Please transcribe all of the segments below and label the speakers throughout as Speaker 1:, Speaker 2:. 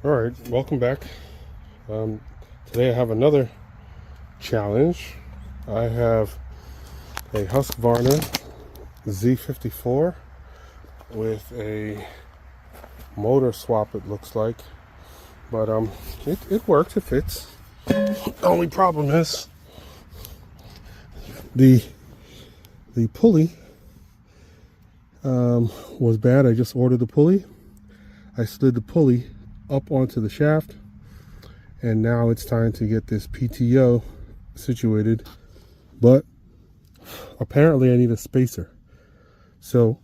Speaker 1: All right, welcome back. Today I have another challenge. I have a Husqvarna Z254 with a motor swap, it looks like, but it works, it fits. The only problem is the pulley was bad. I just ordered the pulley. I slid the pulley up onto the shaft, and now it's time to get this PTO situated, but apparently I need a spacer, so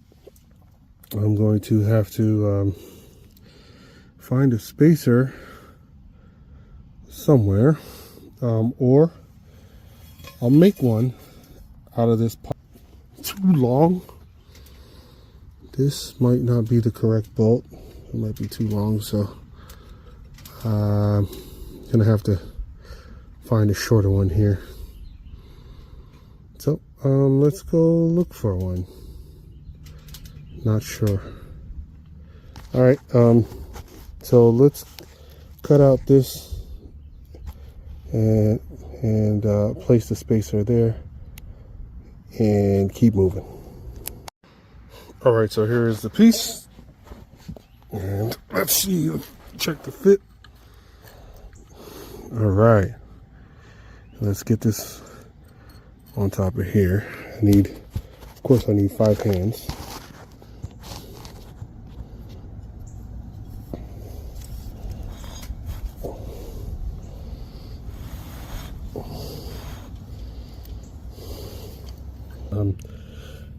Speaker 1: I'm going to have to find a spacer somewhere, or I'll make one out of this pipe. Too long. This might not be the correct bolt. It might be too long, so I'm gonna have to find a shorter one here. So let's go look for one. Not sure. All right, so let's cut out this and place the spacer there and keep moving. All right, so here is the piece, and let's see, check the fit. All right, let's get this on top of here. Of course I need 5 hands.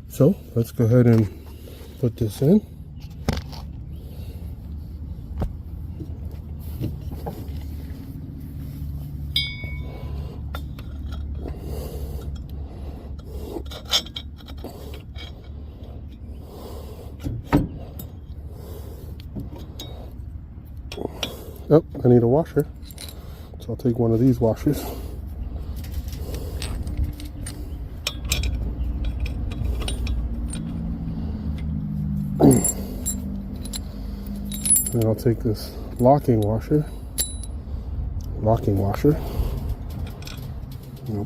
Speaker 1: So let's go ahead and put this in. Oh, I need a washer, so I'll take one of these washers. And I'll take this locking washer, and I'll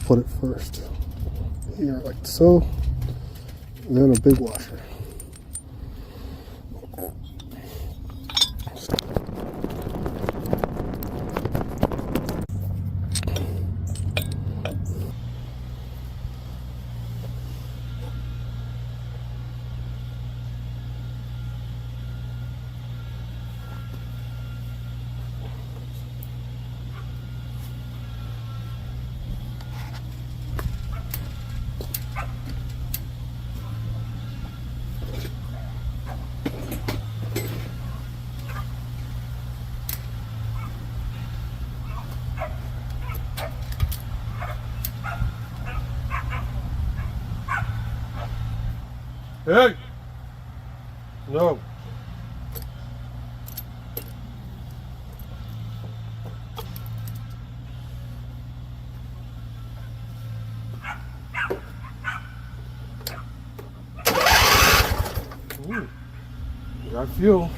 Speaker 1: put it first here like so, and then a big washer. Hey! No. Ooh, got fuel.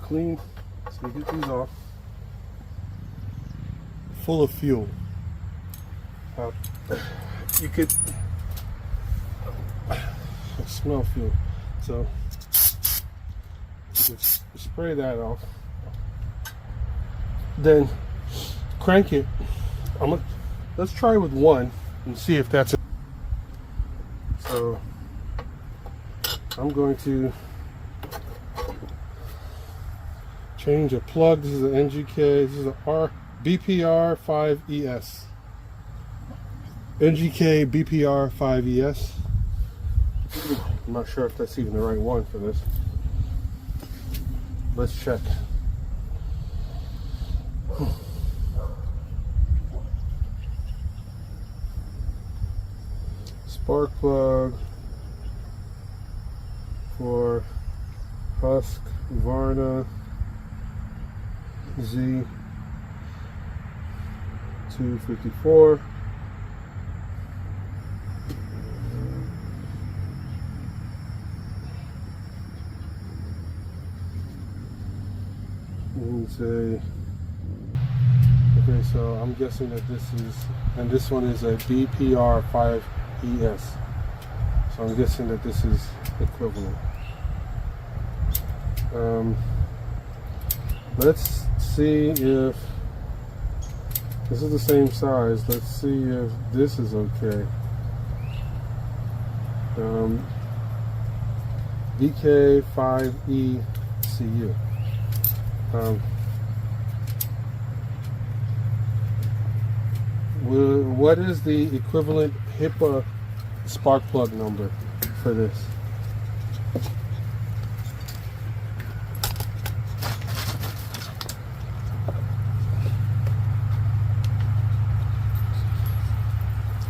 Speaker 1: clean. So you get these off. Full of fuel. You could smell fuel. So just spray that off. Then crank it. Let's try with one and see if that's it. So I'm going to change a plug. This is an NGK. This is a BPR5ES. NGK BPR5ES. I'm not sure if that's even the right one for this. Let's check. Spark plug for Husqvarna Z254. And say, okay, so I'm guessing that this is, and this one is a BPR5ES. So I'm guessing that this is equivalent. Let's see if this is the same size. Let's see if this is okay. VK5ECU. What is the equivalent HIPAA spark plug number for this?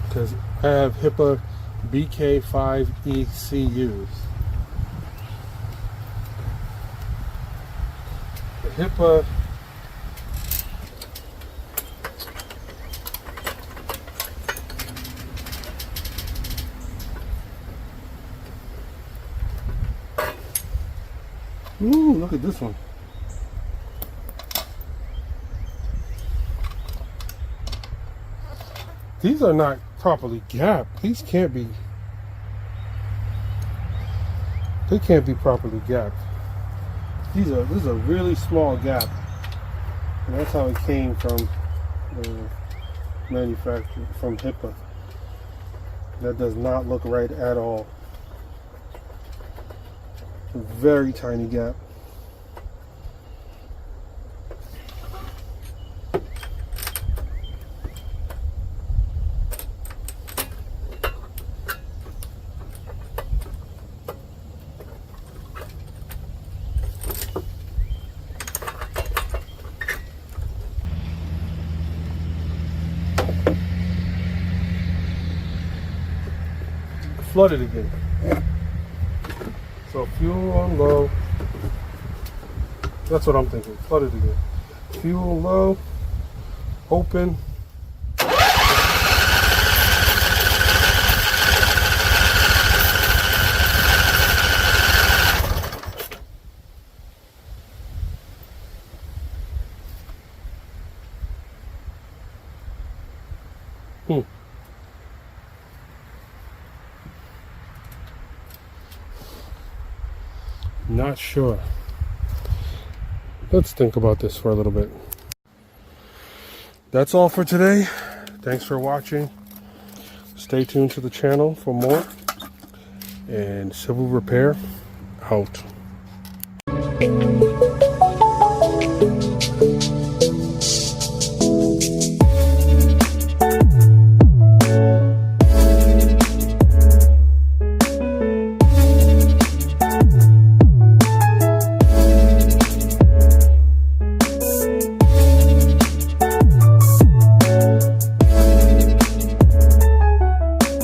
Speaker 1: Because I have HIPAA BK5ECUs. The HIPAA Ooh, look at this one. These are not properly gapped. These can't be. They can't be properly gapped. This is a really small gap, and that's how it came from the manufacturer, from HIPAA. That does not look right at all. A very tiny gap. Flooded again. So fuel on low. That's what I'm thinking. Flooded again. Fuel low. Open. Not sure. Let's think about this for a little bit. That's all for today. Thanks for watching. Stay tuned to the channel for more. And Civil Repair out.